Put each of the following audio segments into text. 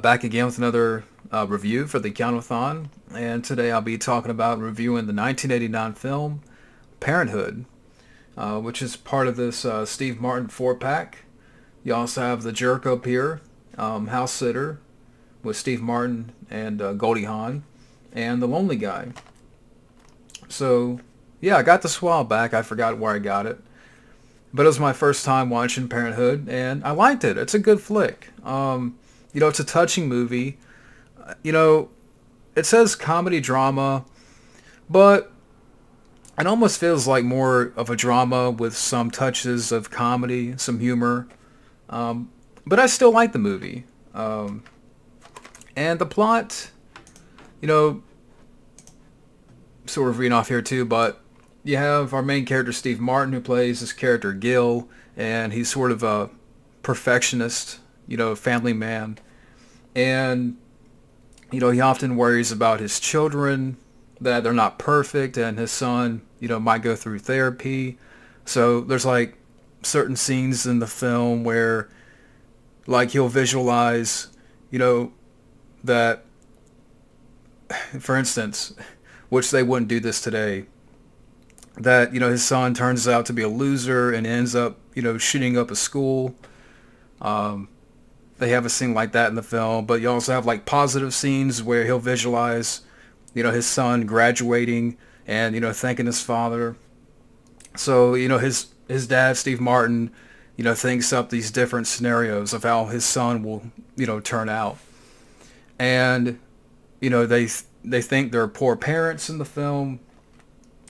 Back again with another review for the Keanu-thon, and today I'll be talking about reviewing the 1989 film Parenthood, which is part of this Steve Martin 4-pack. You also have The Jerk up here, House Sitter with Steve Martin and Goldie Hawn, and The Lonely Guy. So, yeah, I got this a while back. I forgot where I got it. But it was my first time watching Parenthood, and I liked it. It's a good flick. It's a touching movie. It says comedy drama, but it almost feels like more of a drama with some touches of comedy, some humor. But I still like the movie. And the plot, sort of reading off here too, but you have our main character, Steve Martin, who plays his character, Gil, and he's sort of a perfectionist, family man. And, he often worries about his children, that they're not perfect, and his son, might go through therapy. So there's, like, certain scenes in the film where, like, he'll visualize, that, for instance, which they wouldn't do this today, that, his son turns out to be a loser and ends up, shooting up a school. They have a scene like that in the film, but you also have like positive scenes where he'll visualize, his son graduating and, thanking his father. So, his dad, Steve Martin, thinks up these different scenarios of how his son will, turn out. And, they think they're poor parents in the film.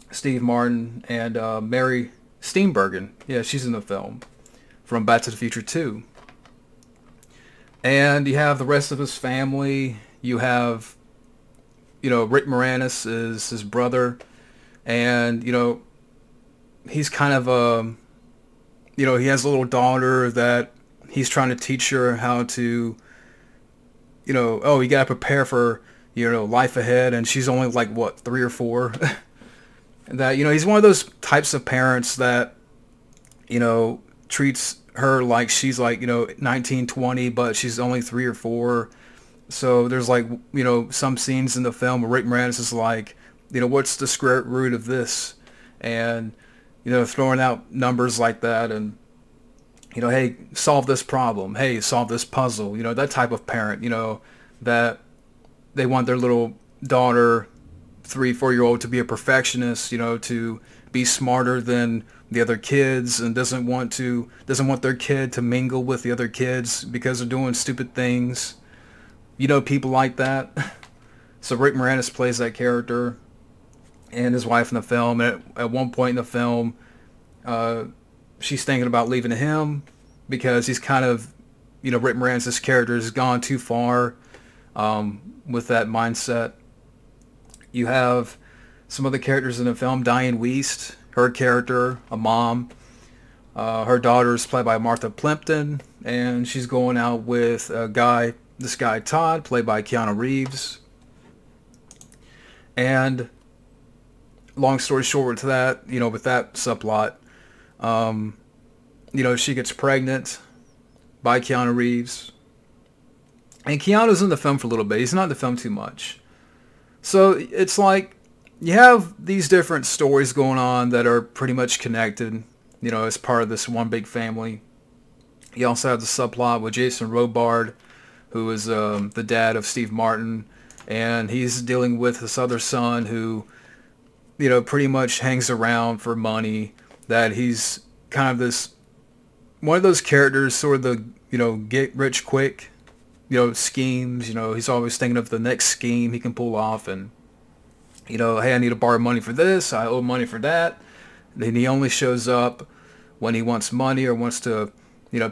Steve Martin and Mary Steenburgen. Yeah, she's in the film from Back to the Future 2. And you have the rest of his family. You have, Rick Moranis is his brother. And, he's kind of he has a little daughter that he's trying to teach her how to, you got to prepare for, life ahead. And she's only like, what, 3 or 4? That, he's one of those types of parents that, treats her like she's like, 19, 20, but she's only 3 or 4. So there's like, some scenes in the film where Rick Moranis is like, what's the square root of this? And, throwing out numbers like that and, hey, solve this problem. Hey, solve this puzzle. That type of parent, that they want their little daughter, 3, 4-year-old to be a perfectionist, to be smarter than the other kids and doesn't want their kid to mingle with the other kids because they're doing stupid things. People like that. So Rick Moranis plays that character and his wife in the film. And at one point in the film, she's thinking about leaving him because he's kind of, Rick Moranis' character has gone too far with that mindset. You have some other characters in the film. Dianne Wiest, her character, a mom. Her daughter is played by Martha Plimpton, and she's going out with this guy Todd, played by Keanu Reeves. And long story short to that, with that subplot, she gets pregnant by Keanu Reeves. And Keanu's in the film for a little bit. He's not in the film too much. So it's like you have these different stories going on that are pretty much connected, as part of this one big family. You also have the subplot with Jason Robards, who is the dad of Steve Martin, and he's dealing with this other son who, pretty much hangs around for money, that he's kind of this, one of those characters, sort of the, get rich quick, schemes. He's always thinking of the next scheme he can pull off, and, hey, I need to borrow money for this, I owe money for that. Then he only shows up when he wants money or wants to,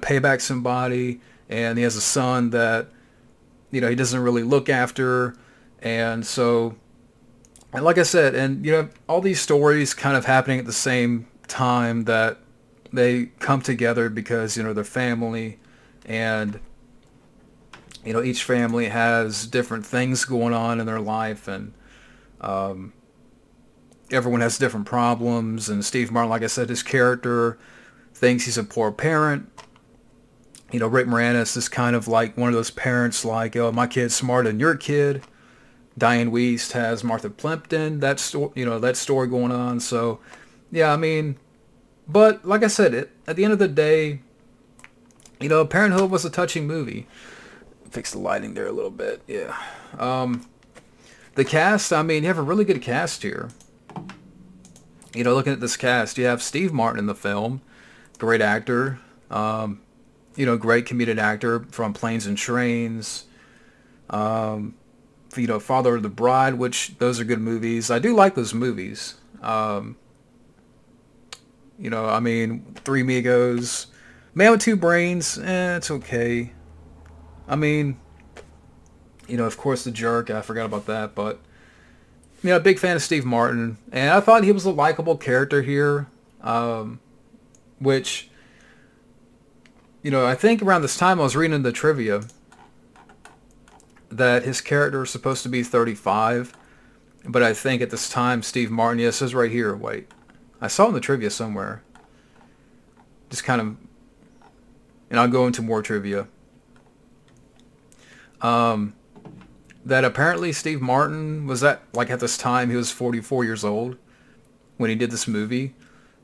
pay back somebody, and he has a son that, he doesn't really look after, and so, and like I said, and, all these stories kind of happening at the same time that they come together because, they're family, and each family has different things going on in their life, and everyone has different problems. And Steve Martin, like I said, his character thinks he's a poor parent, Rick Moranis is kind of like one of those parents like, oh, my kid's smarter than your kid. Dianne Wiest has Martha Plimpton, that story going on. So, yeah, I mean, but like I said, at the end of the day, Parenthood was a touching movie. Fix the lighting there a little bit, yeah. The cast, I mean, you have a really good cast here. Looking at this cast, you have Steve Martin in the film, great actor. Great comedic actor from Planes and Trains. Father of the Bride, which those are good movies. I do like those movies. I mean, Three Amigos, Man with Two Brains, it's okay. I mean, of course, The Jerk, I forgot about that, but, big fan of Steve Martin, and I thought he was a likable character here, which, I think around this time I was reading the trivia that his character is supposed to be 35, but I think at this time Steve Martin, it says right here, wait, I saw it in the trivia somewhere, just kind of, and I'll go into more trivia, that apparently Steve Martin was at this time he was 44 years old when he did this movie,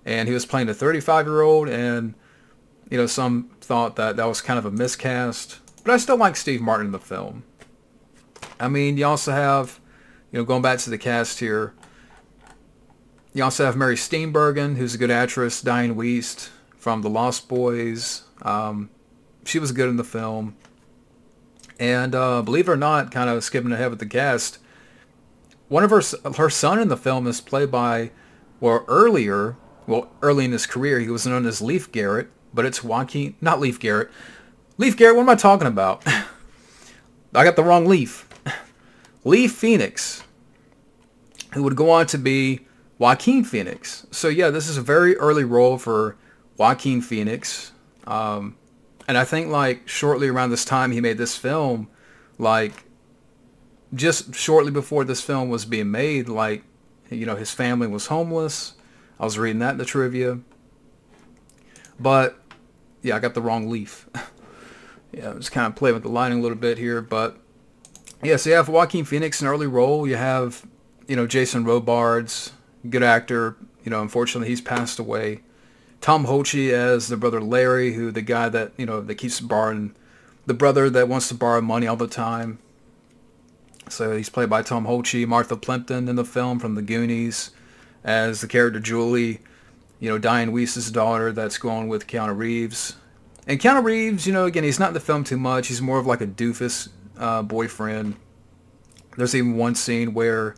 and he was playing a 35-year-old, and some thought that was kind of a miscast, but I still like Steve Martin in the film. I mean, you also have, going back to the cast here, you also have Mary Steenburgen, who's a good actress, Dianne Wiest from The Lost Boys. She was good in the film. And believe it or not, kind of skipping ahead with the cast, one of her son in the film is played by, early in his career, he was known as Leif Garrett, but it's not Leif Garrett. Leif Garrett, what am I talking about? I got the wrong Leif. Leif Phoenix, who would go on to be Joaquin Phoenix. So yeah, this is a very early role for Joaquin Phoenix. And I think shortly around this time he made this film, just shortly before this film was being made, his family was homeless. I was reading that in the trivia. But yeah, I got the wrong Leaf. Yeah, I'm just kind of playing with the lighting a little bit here, but yeah, so you have Joaquin Phoenix in an early role. You have, Jason Robards, good actor. Unfortunately, he's passed away. Tom Holtze as the brother Larry, the guy that, that keeps borrowing, the brother that wants to borrow money all the time. So he's played by Tom Holtze. Martha Plimpton in the film from The Goonies as the character Julie. Dianne Wiest's daughter that's going with Keanu Reeves. And Keanu Reeves, again, he's not in the film too much. He's more of like a doofus boyfriend. There's even one scene where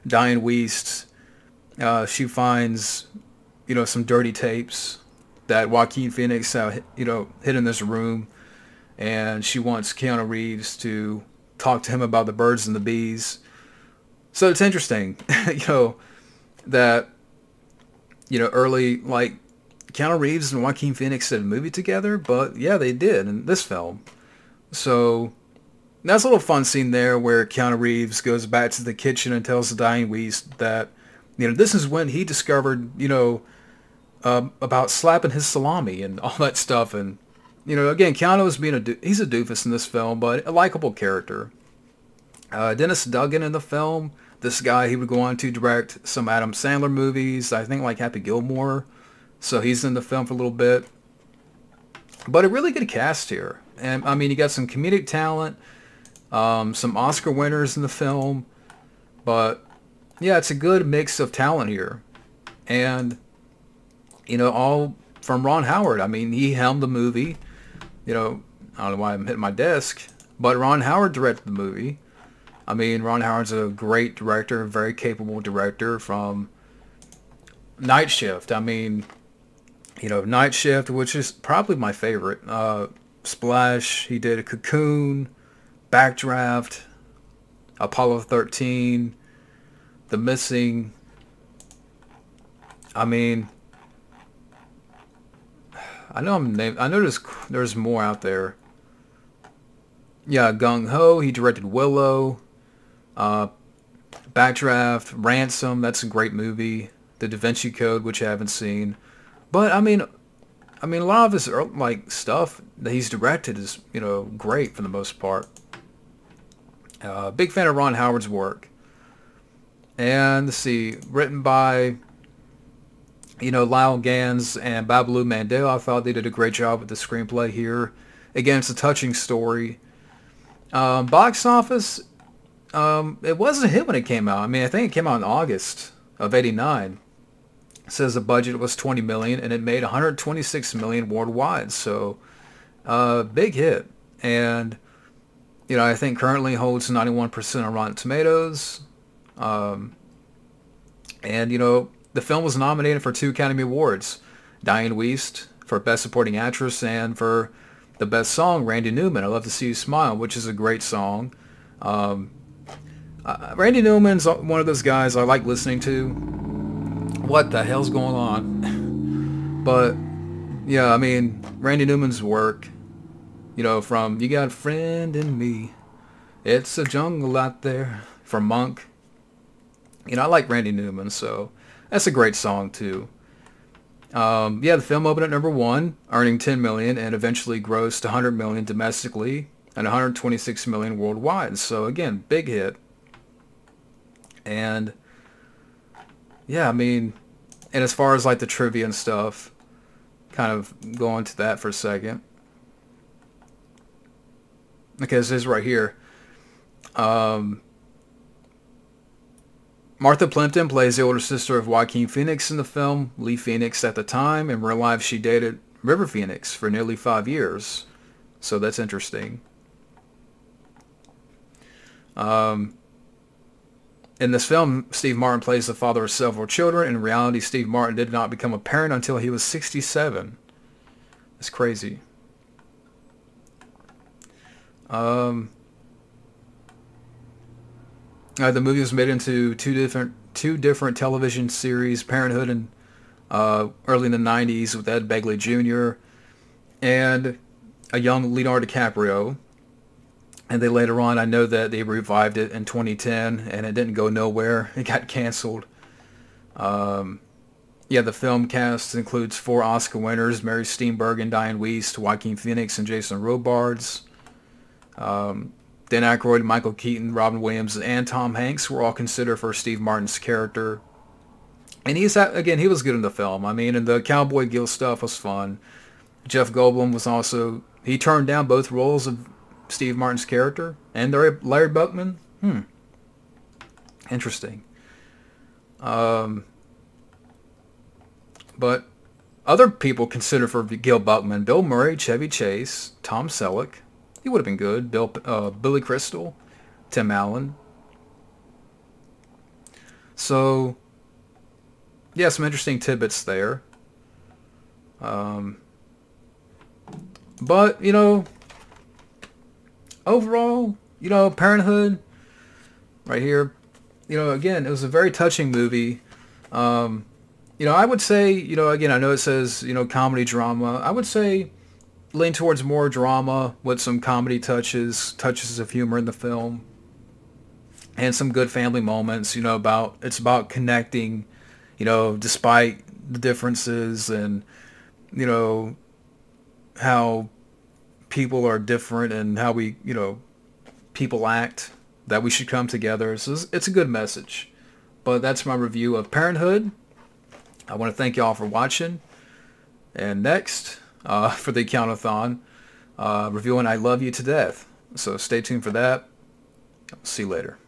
Dianne Wiest, she finds, some dirty tapes that Joaquin Phoenix, hid in this room. And she wants Keanu Reeves to talk to him about the birds and the bees. So it's interesting, that, early, Keanu Reeves and Joaquin Phoenix did a movie together, but yeah, they did in this film. So that's a little fun scene there where Keanu Reeves goes back to the kitchen and tells Dianne Wiest that, this is when he discovered, about slapping his salami and all that stuff. And, again, Keanu is he's a doofus in this film, but a likable character. Dennis Duggan in the film, this guy, he would go on to direct some Adam Sandler movies, I think Happy Gilmore. So he's in the film for a little bit. But a really good cast here. And, I mean, you got some comedic talent, some Oscar winners in the film. But, yeah, it's a good mix of talent here. And, all from Ron Howard. I mean, he helmed the movie. I don't know why I'm hitting my desk. But Ron Howard directed the movie. I mean, Ron Howard's a great director, very capable director from Night Shift. I mean, Night Shift, which is probably my favorite. Splash, he did a Cocoon, Backdraft, Apollo 13, The Missing. I mean, I know there's more out there. Yeah, Gung Ho, he directed Willow. Backdraft, Ransom, that's a great movie. The Da Vinci Code, which I haven't seen. But, I mean, I mean, a lot of his like stuff that he's directed is, you know, great for the most part. Big fan of Ron Howard's work. And let's see, written by, you know, Lyle Gans and Babalu Mandel. I thought they did a great job with the screenplay here. Again, it's a touching story. Box office, it wasn't a hit when it came out. I mean, I think it came out in August of '89. It says the budget was $20 million and it made $126 million worldwide. So, big hit. And, you know, I think currently holds 91% on Rotten Tomatoes. And, you know, the film was nominated for 2 Academy Awards. Dianne Wiest for Best Supporting Actress and for the best song, Randy Newman, I Love to See You Smile, which is a great song. Randy Newman's one of those guys I like listening to. What the hell's going on? But, yeah, I mean, Randy Newman's work, you know, from You Got a Friend in Me, It's a Jungle Out There, from Monk. You know, I like Randy Newman, so that's a great song, too. Yeah, the film opened at number 1, earning $10 million, and eventually grossed $100 million domestically and $126 million worldwide. So, again, big hit. And, yeah, I mean, and as far as, like, the trivia and stuff, kind of go into that for a second. Okay, this is right here. Martha Plimpton plays the older sister of Joaquin Phoenix in the film. Lee Phoenix at the time. In real life, she dated River Phoenix for nearly 5 years. So that's interesting. In this film, Steve Martin plays the father of several children. In reality, Steve Martin did not become a parent until he was 67. That's crazy. The movie was made into two different television series, Parenthood and early in the 90s with Ed Begley Jr. and a young Leonardo DiCaprio. And they later on, I know that they revived it in 2010 and it didn't go nowhere. It got canceled. Yeah, the film cast includes 4 Oscar winners, Mary Steenburgen, Dianne Wiest, Joaquin Phoenix, and Jason Robards. Dan Aykroyd, Michael Keaton, Robin Williams, and Tom Hanks were all considered for Steve Martin's character. And he was good in the film. I mean, and the Cowboy Gill stuff was fun. Jeff Goldblum was also, he turned down both roles of Steve Martin's character and Larry Buckman. Interesting. But other people considered for Gil Buckman: Bill Murray, Chevy Chase, Tom Selleck. He would have been good. Billy Crystal, Tim Allen. So, yeah, some interesting tidbits there. But, you know, overall, you know, Parenthood, right here, you know, again, it was a very touching movie. You know, I would say, you know, again, I know it says, you know, comedy drama. I would say lean towards more drama with some comedy touches of humor in the film, and some good family moments. You know, it's about connecting, you know, despite the differences, and you know how people are different and how we, you know, people act, that we should come together. So it's a good message. But that's my review of Parenthood. I want to thank y'all for watching. And next, for the Keanu-thon, reviewing I Love You to Death. So stay tuned for that. See you later.